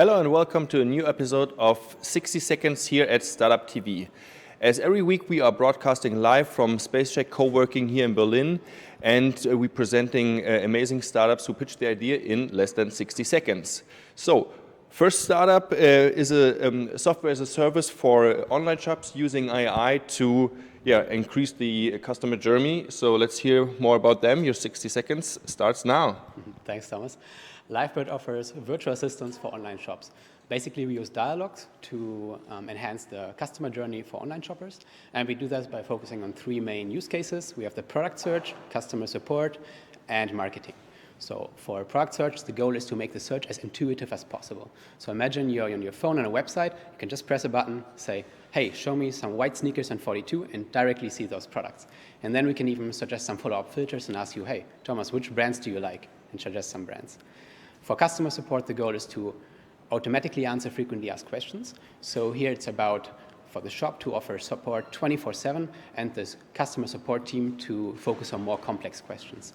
Hello and welcome to a new episode of 60 Seconds here at StartupTV. As every week we are broadcasting live from SpaceCheck co-working here in Berlin, and we're presenting amazing startups who pitch their idea in less than 60 seconds. So, first startup is a software as a service for online shops using AI to increase the customer journey. So let's hear more about them. Your 60 seconds starts now. Thanks, Thomas. Livebird offers virtual assistants for online shops. Basically, we use dialogues to enhance the customer journey for online shoppers. And we do that by focusing on three main use cases. We have the product search, customer support, and marketing. So for product search, the goal is to make the search as intuitive as possible. So imagine you're on your phone on a website, you can just press a button, say, hey, show me some white sneakers in 42, and directly see those products. And then we can even suggest some follow-up filters and ask you, hey, Thomas, which brands do you like? And suggest some brands. For customer support, the goal is to automatically answer frequently asked questions. So here it's about, for the shop, to offer support 24/7, and this customer support team to focus on more complex questions.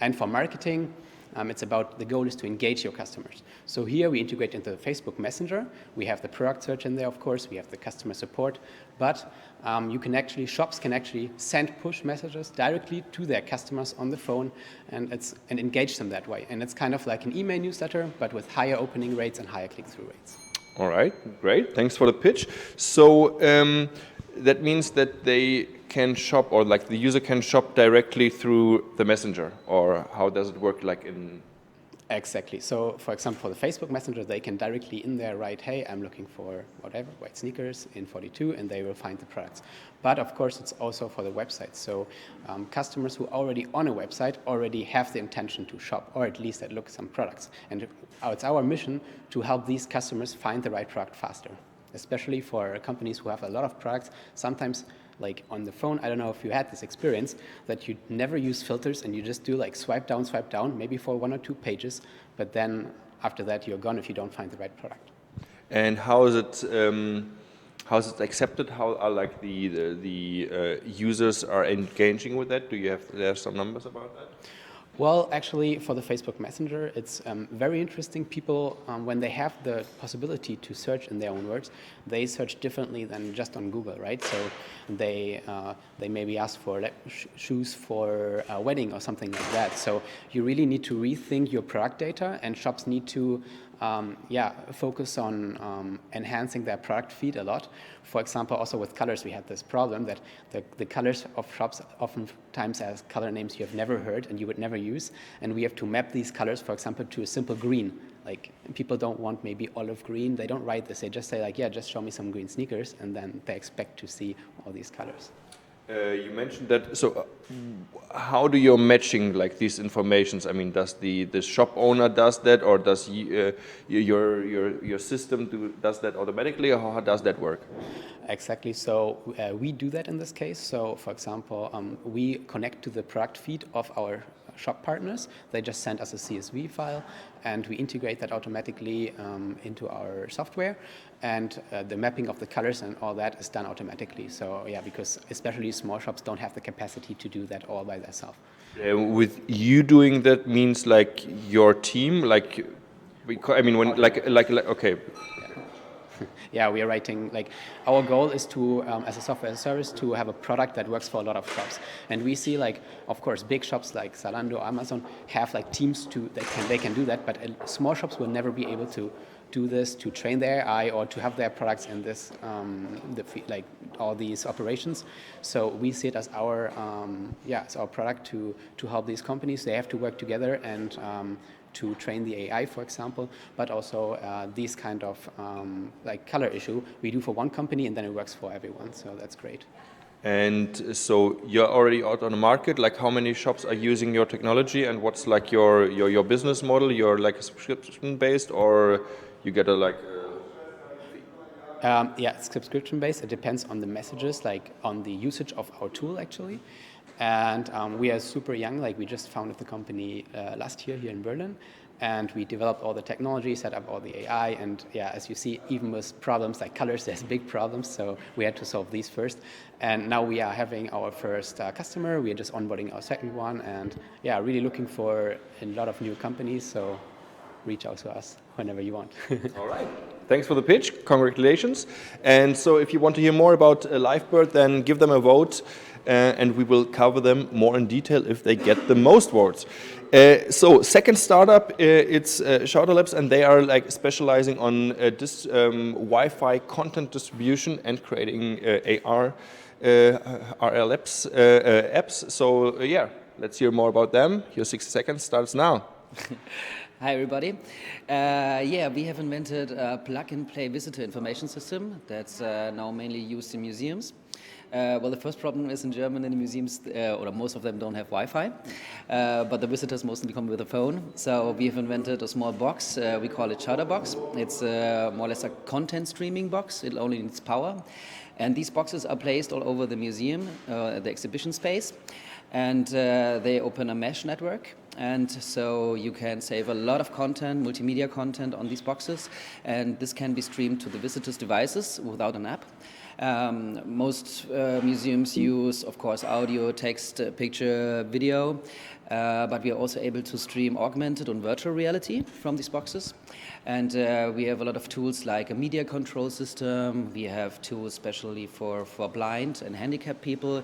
And for marketing, it's about, the goal is to engage your customers. So here we integrate into the Facebook Messenger. We have the product search in there, of course. We have the customer support. But shops can actually send push messages directly to their customers on the phone and engage them that way. And it's kind of like an email newsletter, but with higher opening rates and higher click-through rates. All right, great. Thanks for the pitch. So that means that they can shop, or like the user can shop directly through the messenger, or how does it work like in? Exactly. So for example, for the Facebook Messenger, they can directly in there write, hey, I'm looking for whatever, white sneakers in 42, and they will find the products. But of course, it's also for the website. So customers who are already on a website already have the intention to shop, or at least look at some products. And it's our mission to help these customers find the right product faster, especially for companies who have a lot of products. Sometimes, like on the phone, I don't know if you had this experience, that you never use filters and you just do like swipe down, maybe for 1 or 2 pages, but then after that you're gone if you don't find the right product. And how is it accepted? How are like the users are engaging with that? Do you have some numbers about that? Well, actually, for the Facebook Messenger, it's very interesting. People, when they have the possibility to search in their own words, they search differently than just on Google, right? So they maybe ask for shoes for a wedding or something like that. So you really need to rethink your product data, and shops need to focus on enhancing their product feed a lot. For example, also with colors, we had this problem that the colors of shops oftentimes has color names you have never heard and you would never use. And we have to map these colors, for example, to a simple green. Like, people don't want maybe olive green. They don't write this. They just say like, yeah, just show me some green sneakers. And then they expect to see all these colors. You mentioned that. So, how do you matching like these informations? I mean, does the shop owner does that, or does your system does that automatically, or how does that work? Exactly. So we do that in this case. So, for example, we connect to the product feed of our shop partners. They just send us a CSV file, and we integrate that automatically into our software. And the mapping of the colors and all that is done automatically. So yeah, because especially small shops don't have the capacity to do that all by themselves. With you doing that means like your team, like, I mean, when okay. Yeah, we are writing, like, our goal is to, as a software as a service, to have a product that works for a lot of shops. And we see, like, of course, big shops like Zalando, Amazon have like teams they can do that, but small shops will never be able to do this, to train their AI or to have their products in this, like all these operations. So we see it as our, it's our product to help these companies. They have to work together and to train the AI, for example, but also these kind of like color issue we do for one company and then it works for everyone. So that's great. And so you're already out on the market. Like, how many shops are using your technology, and what's like your business model? You're like a subscription based, or you get a like? It's subscription based. It depends on the messages, like on the usage of our tool actually. And we are super young, like we just founded the company last year here in Berlin, and we developed all the technology, set up all the AI, and yeah, as you see, even with problems like colors, there's big problems, so we had to solve these first. And now we are having our first customer, we are just onboarding our second one, and yeah, really looking for a lot of new companies, so reach out to us. whenever you want. All right. Thanks for the pitch. Congratulations. And so if you want to hear more about Livebird, then give them a vote, and we will cover them more in detail if they get the most votes. So second startup, it's shoutr Labs, and they are like specializing on Wi-Fi content distribution and creating AR apps. So yeah, let's hear more about them. Your 60 seconds starts now. Hi everybody. Yeah, we have invented a plug-and-play visitor information system that's now mainly used in museums. Well, the first problem is in Germany, the museums, or most of them don't have Wi-Fi, but the visitors mostly come with a phone. So we have invented a small box, we call it shoutr box. It's more or less a content streaming box, it only needs power. And these boxes are placed all over the museum, the exhibition space, and they open a mesh network. And so you can save a lot of content, multimedia content on these boxes, and this can be streamed to the visitors' devices without an app. Most museums use, of course, audio, text, picture, video, but we are also able to stream augmented and virtual reality from these boxes. And we have a lot of tools like a media control system. We have tools especially for blind and handicapped people.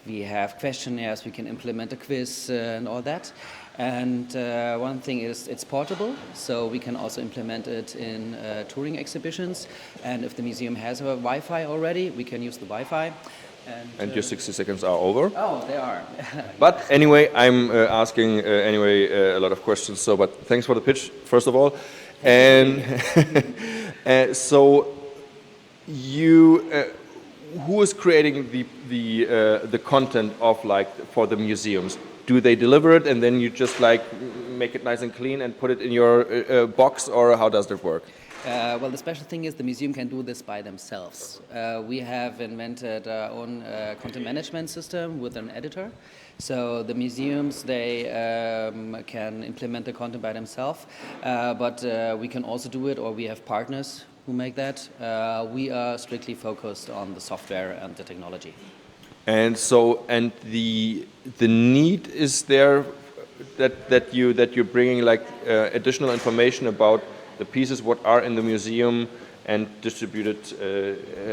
We have questionnaires, we can implement a quiz and all that. And one thing is it's portable, so we can also implement it in touring exhibitions. And if the museum has a Wi-Fi already, we can use the Wi-Fi. And your 60 seconds are over. Oh, they are. But anyway, I'm asking a lot of questions. So, but thanks for the pitch, first of all. And so, who is creating the content of like for the museums? Do they deliver it and then you just like make it nice and clean and put it in your box, or how does that work? Well, the special thing is the museum can do this by themselves. We have invented our own content management system with an editor. So the museums, they can implement the content by themselves, but we can also do it, or we have partners who make that. We are strictly focused on the software and the technology. And so, and the need is there that you're bringing like additional information about the pieces what are in the museum and distribute it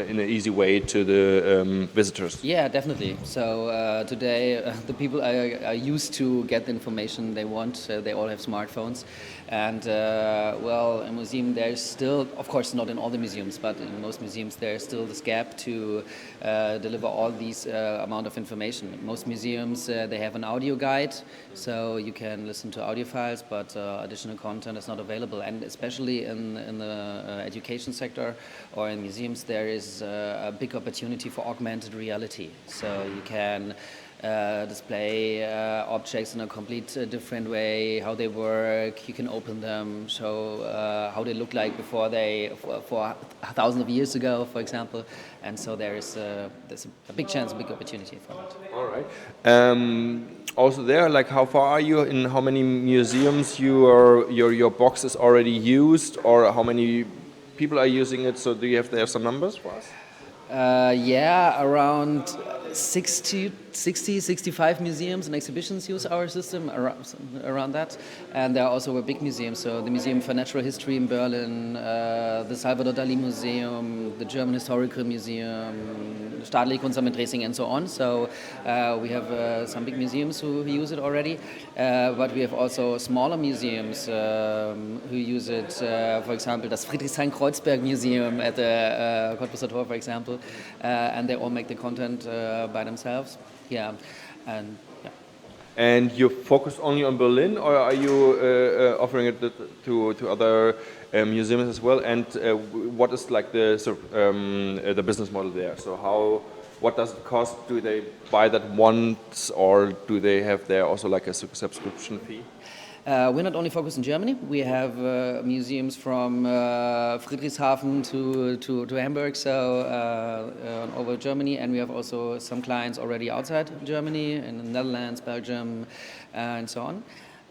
in an easy way to the visitors. Yeah, definitely. So today the people are used to get the information they want. They all have smartphones. And well, in a museum there's still, of course not in all the museums, but in most museums there's still this gap to deliver all these amount of information. Most museums, they have an audio guide, so you can listen to audio files, but additional content is not available. And especially in the education sector or in museums, there is a big opportunity for augmented reality. So you can display objects in a complete different way, how they work, you can open them, show how they look like before for thousands of years ago, for example. And so there's a big chance, a big opportunity for that. All right. Also there, like how far are you in how many museums your box is already used, or how many people are using it? So do you have some numbers for us? Yeah, around 60, 65 museums and exhibitions use our system, around that. And there are also big museums, so the Museum for Natural History in Berlin, the Salvador Dali Museum, the German Historical Museum, Staatliche Kunstamt in Dresden, and so on. So we have some big museums who use it already, but we have also smaller museums who use it, for example, das Friedrichshain-Kreuzberg Museum at the Cottbusser Tor, for example, and they all make the content by themselves. Yeah, and yeah. And you're focused only on Berlin, or are you offering it to other museums as well? And what is like the business model there? So what does it cost? Do they buy that once, or do they have there also like a subscription fee? We're not only focused in Germany. We have museums from Friedrichshafen to Hamburg, so over Germany, and we have also some clients already outside Germany, in the Netherlands, Belgium, and so on.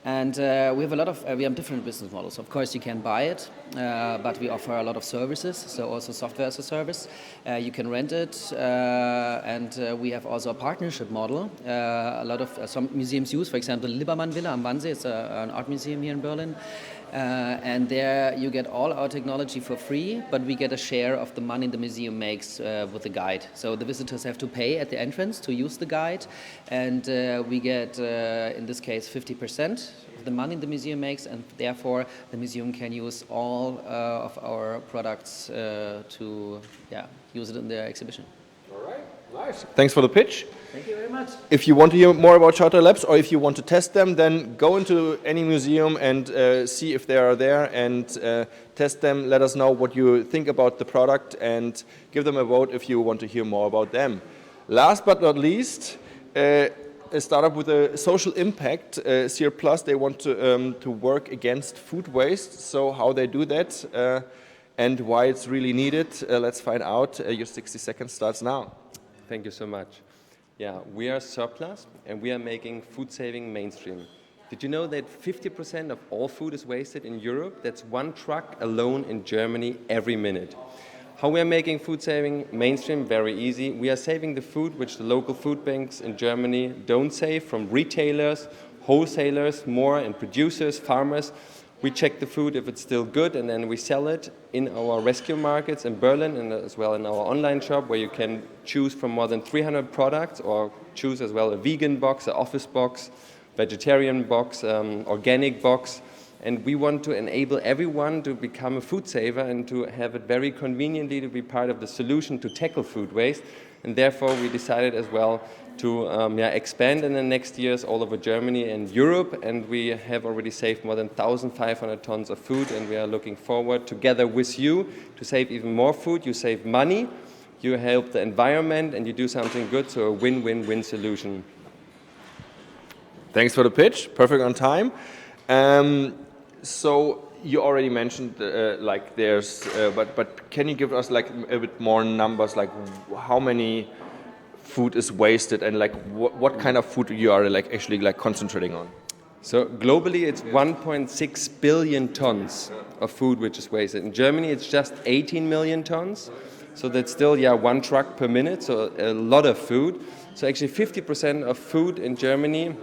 And we have different business models. Of course, you can buy it, but we offer a lot of services, so also software as a service. You can rent it, and we have also a partnership model. A lot of some museums use, for example, Liebermann Villa am Wannsee. It's an art museum here in Berlin. And there you get all our technology for free, but we get a share of the money the museum makes with the guide. So the visitors have to pay at the entrance to use the guide, and we get, in this case, 50% of the money the museum makes, and therefore the museum can use all of our products to use it in their exhibition. All right, nice. Thanks for the pitch. Thank you very much. If you want to hear more about shoutr Labs, or if you want to test them, then go into any museum and see if they are there and test them. Let us know what you think about the product and give them a vote if you want to hear more about them. Last but not least, a startup with a social impact, SIRPLUS, they want to work against food waste. So how they do that and why it's really needed, let's find out. Your 60 seconds starts now. Thank you so much. Yeah, we are SIRPLUS, and we are making food saving mainstream. Did you know that 50% of all food is wasted in Europe? That's one truck alone in Germany every minute. How we are making food saving mainstream? Very easy. We are saving the food which the local food banks in Germany don't save, from retailers, wholesalers, and producers, farmers. We check the food if it's still good, and then we sell it in our rescue markets in Berlin, and as well in our online shop, where you can choose from more than 300 products, or choose as well a vegan box, an office box, vegetarian box, organic box. And we want to enable everyone to become a food saver and to have it very conveniently to be part of the solution to tackle food waste. And therefore, we decided as well to expand in the next years all over Germany and Europe, and we have already saved more than 1,500 tons of food, and we are looking forward together with you to save even more food. You save money, you help the environment, and you do something good, so a win-win-win solution. Thanks for the pitch, perfect on time. So you already mentioned like there's, but can you give us like a bit more numbers, like how many food is wasted, and like what kind of food you are like actually like concentrating on? So globally, it's 1.6 billion tons of food which is wasted. In Germany, it's just 18 million tons. So that's still, one truck per minute, so a lot of food. So actually 50% of food in Germany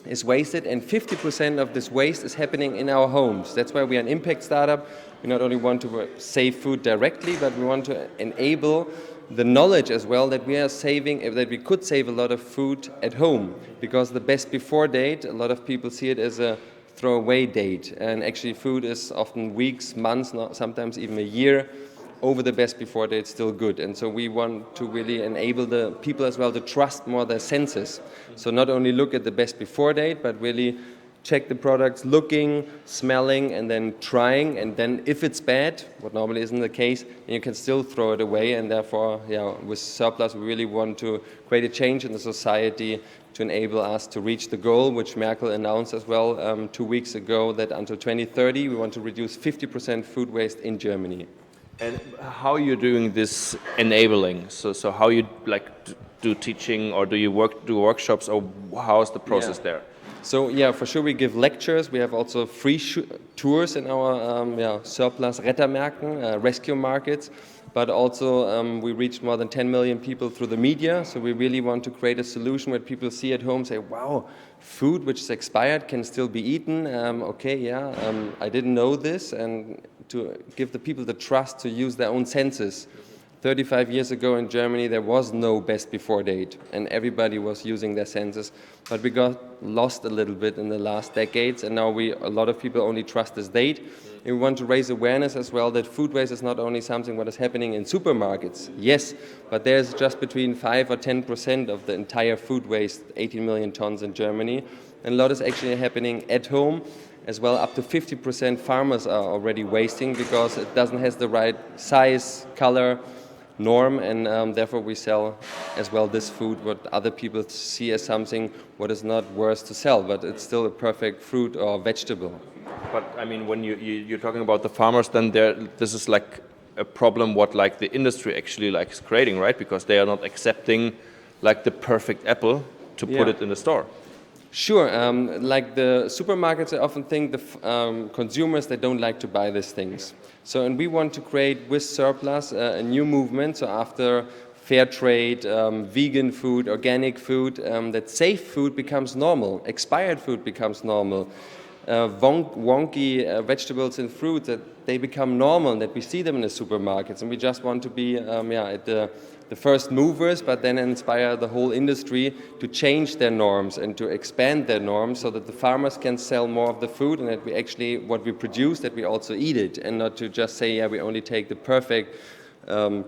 is wasted, and 50% of this waste is happening in our homes. That's why we are an impact startup. We not only want to save food directly, but we want to enable the knowledge as well that we are saving, that we could save a lot of food at home, because the best before date, a lot of people see it as a throwaway date, and actually food is often weeks, months, sometimes even a year over the best before date, still good. And so we want to really enable the people as well to trust more their senses. So not only look at the best before date, but really check the products, looking, smelling, and then trying. And then if it's bad, what normally isn't the case, then you can still throw it away. And therefore, with SIRPLUS, we really want to create a change in the society to enable us to reach the goal, which Merkel announced as well 2 weeks ago, that until 2030, we want to reduce 50% food waste in Germany. And how are you doing this enabling? So how you like do teaching, or do you do workshops, or how's the process there? So for sure we give lectures. We have also free tours in our SIRPLUS Rettermärkten, rescue markets. But also we reached more than 10 million people through the media. So we really want to create a solution where people see at home, say, wow, food which is expired can still be eaten. I didn't know this. And to give the people the trust to use their own senses. 35 years ago in Germany, there was no best before date, and everybody was using their senses. But we got lost a little bit in the last decades, and now a lot of people only trust this date. And we want to raise awareness as well that food waste is not only something what is happening in supermarkets, yes, but there's just between 5 or 10% of the entire food waste, 18 million tons in Germany, and a lot is actually happening at home. As well, up to 50% farmers are already wasting because it doesn't have the right size, color, norm, and therefore we sell as well this food what other people see as something what is not worth to sell, but it's still a perfect fruit or vegetable. But I mean, when you're talking about the farmers, then this is like a problem what like the industry actually like is creating, right? Because they are not accepting like the perfect apple to put it in the store. Sure, like the supermarkets, I often think the consumers, they don't like to buy these things. So, and we want to create with SIRPLUS a new movement. So after fair trade, vegan food, organic food, that safe food becomes normal, expired food becomes normal. wonky vegetables and fruits, that they become normal and that we see them in the supermarkets, and we just want to be at the first movers, but then inspire the whole industry to change their norms and to expand their norms so that the farmers can sell more of the food, and that we actually, what we produce, that we also eat it, and not to just say, yeah, we only take the perfect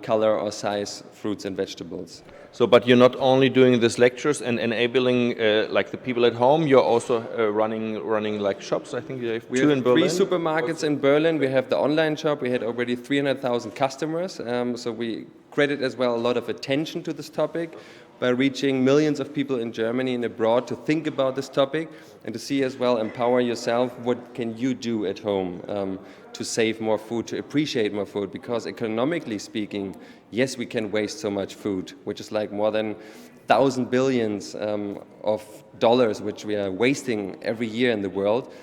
color or size fruits and vegetables. So, but you're not only doing these lectures and enabling like the people at home, you're also running like shops. I think you have two in Berlin. 3 supermarkets in Berlin. We have the online shop. We had already 300,000 customers. So we credit as well a lot of attention to this topic by reaching millions of people in Germany and abroad to think about this topic and to see as well, empower yourself, what can you do at home to save more food, to appreciate more food, because economically speaking, yes, we can waste so much food, which is like more than 1,000 billions of dollars, which we are wasting every year in the world.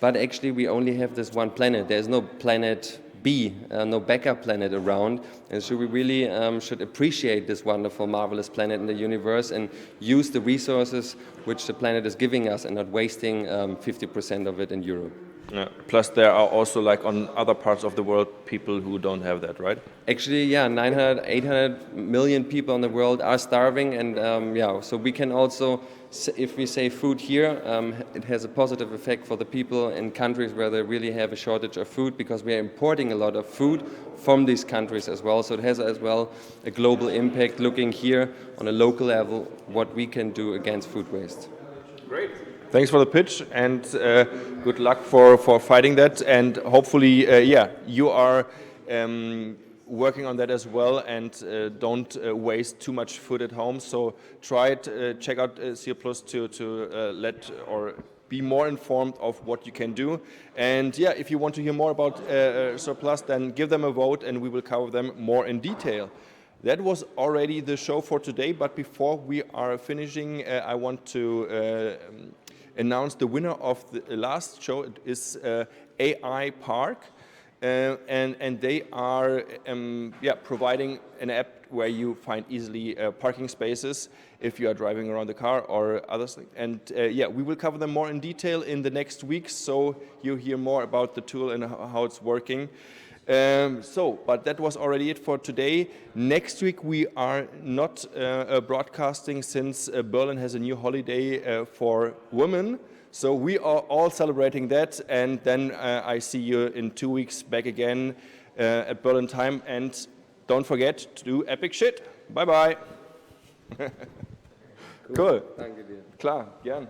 But actually, we only have this one planet. There's no planet B, no backup planet around. And so we really should appreciate this wonderful, marvelous planet in the universe and use the resources which the planet is giving us and not wasting 50% of it in Europe. Yeah. Plus, there are also, like on other parts of the world, people who don't have that, right? Actually, yeah, 900, 800 million people in the world are starving, and so we can also, if we save food here, it has a positive effect for the people in countries where they really have a shortage of food, because we are importing a lot of food from these countries as well. So it has as well a global impact, looking here on a local level what we can do against food waste. Great. Thanks for the pitch, and good luck for fighting that. And hopefully, you are working on that as well, and don't waste too much food at home. So try it, check out SIRPLUS to let or be more informed of what you can do. And yeah, if you want to hear more about SIRPLUS, then give them a vote and we will cover them more in detail. That was already the show for today, but before we are finishing, I want to announce the winner of the last show. It is AI Park, and they are providing an app where you find easily parking spaces if you are driving around the car or others. And we will cover them more in detail in the next weeks, so you hear more about the tool and how it's working. But that was already it for today. Next week we are not broadcasting, since Berlin has a new holiday for women. So we are all celebrating that, and then I see you in 2 weeks back again at Berlin time. And don't forget to do epic shit. Bye bye. Cool. Danke dir. Klar, gern.